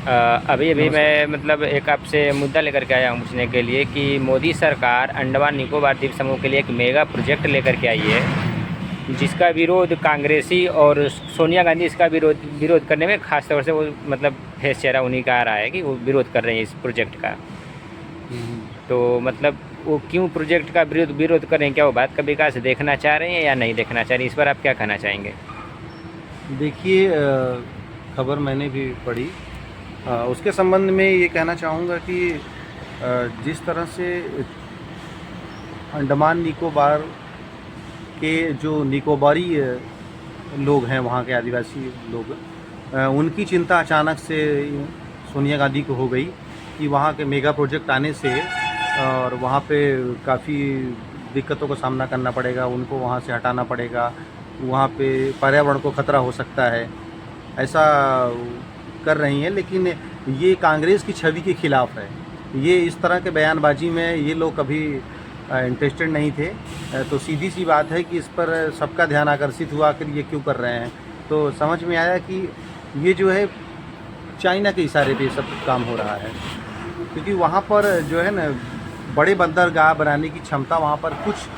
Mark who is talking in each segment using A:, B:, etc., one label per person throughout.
A: अभी अभी मैं मतलब एक आपसे मुद्दा लेकर के आया हूँ पूछने के लिए कि मोदी सरकार अंडमान निकोबार द्वीप समूह के लिए एक मेगा प्रोजेक्ट लेकर के आई है, जिसका विरोध कांग्रेसी और सोनिया गांधी इसका विरोध करने में खास तौर से वो मतलब फेस चेहरा उन्हीं का आ रहा है कि वो विरोध कर रहे हैं इस प्रोजेक्ट का।
B: हम्म।
A: तो मतलब वो क्यों प्रोजेक्ट का विरोध कर रहे हैं? क्या वो भारत का विकास देखना चाह रहे हैं या नहीं देखना चाह रहे हैं? इस पर आप क्या कहना चाहेंगे?
B: देखिए, खबर मैंने भी पढ़ी। उसके संबंध में ये कहना चाहूँगा कि जिस तरह से अंडमान निकोबार के जो निकोबारी लोग हैं, वहाँ के आदिवासी लोग, उनकी चिंता अचानक से सोनिया गांधी को हो गई कि वहाँ के मेगा प्रोजेक्ट आने से और वहाँ पे काफ़ी दिक्कतों का सामना करना पड़ेगा, उनको वहाँ से हटाना पड़ेगा, वहाँ पे पर्यावरण को खतरा हो सकता है, ऐसा कर रही हैं। लेकिन ये कांग्रेस की छवि के खिलाफ है। ये इस तरह के बयानबाजी में ये लोग कभी इंटरेस्टेड नहीं थे। तो सीधी सी बात है कि इस पर सबका ध्यान आकर्षित हुआ कि ये क्यों कर रहे हैं। तो समझ में आया कि ये जो है चाइना के इशारे पे सब काम हो रहा है, क्योंकि वहाँ पर जो है ना बड़े बंदरगाह बनाने की क्षमता वहाँ पर कुछ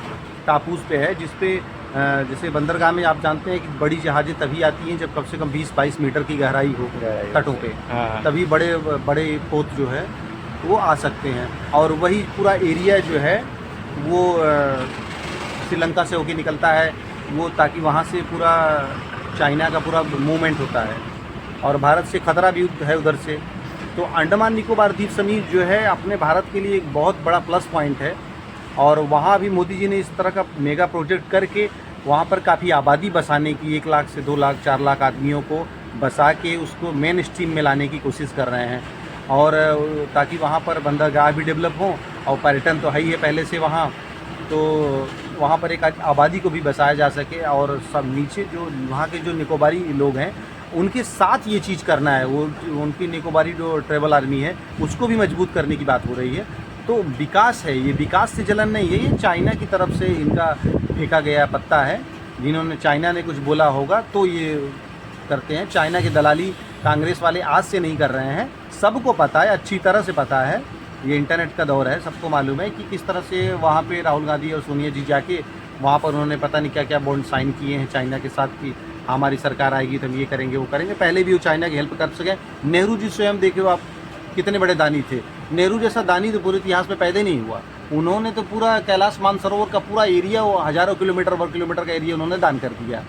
B: टापूज पे है, जिसपे जैसे बंदरगाह में आप जानते हैं कि बड़ी जहाज़ें तभी आती हैं जब कम से कम 20-22 मीटर की गहराई हो तटों पे, तभी बड़े बड़े पोत जो है वो आ सकते हैं। और वही पूरा एरिया जो है वो श्रीलंका से होके निकलता है वो, ताकि वहाँ से पूरा चाइना का पूरा मूवमेंट होता है और भारत से खतरा भी है उधर से। तो अंडमान निकोबार द्वीप समूह जो है अपने भारत के लिए एक बहुत बड़ा प्लस पॉइंट है। और वहाँ भी मोदी जी ने इस तरह का मेगा प्रोजेक्ट करके वहाँ पर काफ़ी आबादी बसाने की, 1 लाख से 2 लाख 4 लाख आदमियों को बसा के उसको मेन स्ट्रीम में लाने की कोशिश कर रहे हैं। और ताकि वहाँ पर बंदरगाह भी डेवलप हों और पर्यटन तो है ही है पहले से वहाँ, तो वहाँ पर एक आबादी को भी बसाया जा सके। और सब नीचे जो वहाँ के जो निकोबारी लोग हैं उनके साथ ये चीज़ करना है, वो उनकी निकोबारी जो ट्राइबल आर्मी है उसको भी मजबूत करने की बात हो रही है। तो विकास है, ये विकास से जलन नहीं है, ये चाइना की तरफ से इनका फेंका गया पत्ता है। जिन्होंने चाइना ने कुछ बोला होगा तो ये करते हैं। चाइना की दलाली कांग्रेस वाले आज से नहीं कर रहे हैं, सबको पता है, अच्छी तरह से पता है। ये इंटरनेट का दौर है, सबको मालूम है कि किस तरह से वहाँ पे राहुल गांधी और सोनिया जी जाके वहाँ पर उन्होंने पता नहीं क्या क्या बॉन्ड साइन किए हैं चाइना के साथ कि हमारी सरकार आएगी तो हम ये करेंगे वो करेंगे। पहले भी वो चाइना की हेल्प कर सके। नेहरू जी स्वयं देखो आप कितने बड़े दानी थे। नेहरू जैसा दानी तो पूरे इतिहास में पैदा नहीं हुआ। उन्होंने तो पूरा कैलाश मानसरोवर का पूरा एरिया, वो हज़ारों किलोमीटर वर्ग किलोमीटर का एरिया उन्होंने दान कर दिया।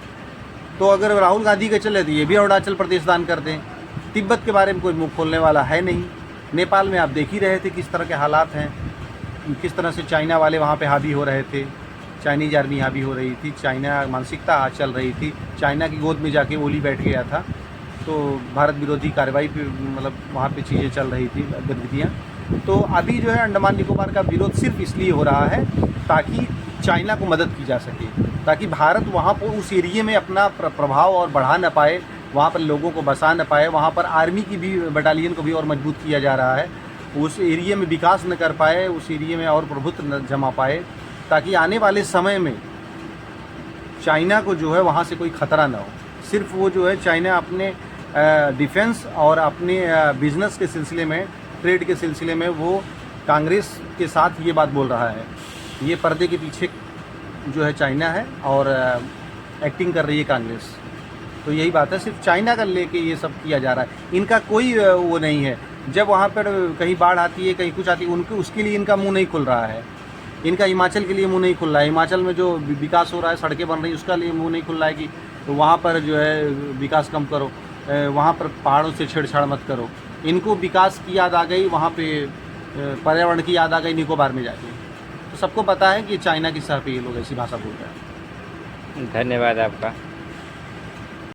B: तो अगर राहुल गांधी के चले तो ये भी अरुणाचल प्रदेश दान कर दें। तिब्बत के बारे में कोई मुँह खोलने वाला है नहीं। नेपाल में आप देख ही रहे थे किस तरह के हालात हैं, किस तरह से चाइना वाले वहाँ पे हावी हो रहे थे, चाइनीज आर्मी हावी हो रही थी, चाइना मानसिकता चल रही थी, चाइना की गोद में जाके ओली बैठ गया था। तो भारत विरोधी कार्रवाई पे मतलब वहाँ पे चीज़ें चल रही थी, गतिविधियाँ। तो अभी जो है अंडमान निकोबार का विरोध सिर्फ इसलिए हो रहा है ताकि चाइना को मदद की जा सके, ताकि भारत वहाँ पर उस एरिए में अपना प्रभाव और बढ़ा न पाए, वहाँ पर लोगों को बसा न पाए। वहाँ पर आर्मी की भी बटालियन को भी और मजबूत किया जा रहा है, उस एरिए में विकास न कर पाए, उस एरिए में और प्रभुत्व न जमा पाए, ताकि आने वाले समय में चाइना को जो है वहाँ से कोई ख़तरा ना हो। सिर्फ वो जो है चाइना अपने डिफेंस और अपने बिजनेस के सिलसिले में, ट्रेड के सिलसिले में वो कांग्रेस के साथ ये बात बोल रहा है। ये पर्दे के पीछे जो है चाइना है और एक्टिंग कर रही है कांग्रेस। तो यही बात है, सिर्फ चाइना का लेके ये सब किया जा रहा है। इनका कोई वो नहीं है। जब वहाँ पर कहीं बाढ़ आती है, कहीं कुछ आती है, उनके उसके लिए इनका मुँह नहीं खुल रहा है। इनका हिमाचल के लिए मुंह नहीं खुल रहा है। हिमाचल में जो विकास हो रहा है, सड़कें बन रही, उसका लिए मुंह नहीं खुल रहा है कि तो वहाँ पर जो है विकास कम करो, वहाँ पर पहाड़ों से छेड़छाड़ मत करो। इनको विकास की याद आ गई, वहाँ पे पर्यावरण की याद आ गई निकोबार में जाके। तो सबको पता है कि चाइना की सह पे ये लोग ऐसी भाषा बोल रहे हैं।
A: धन्यवाद आपका।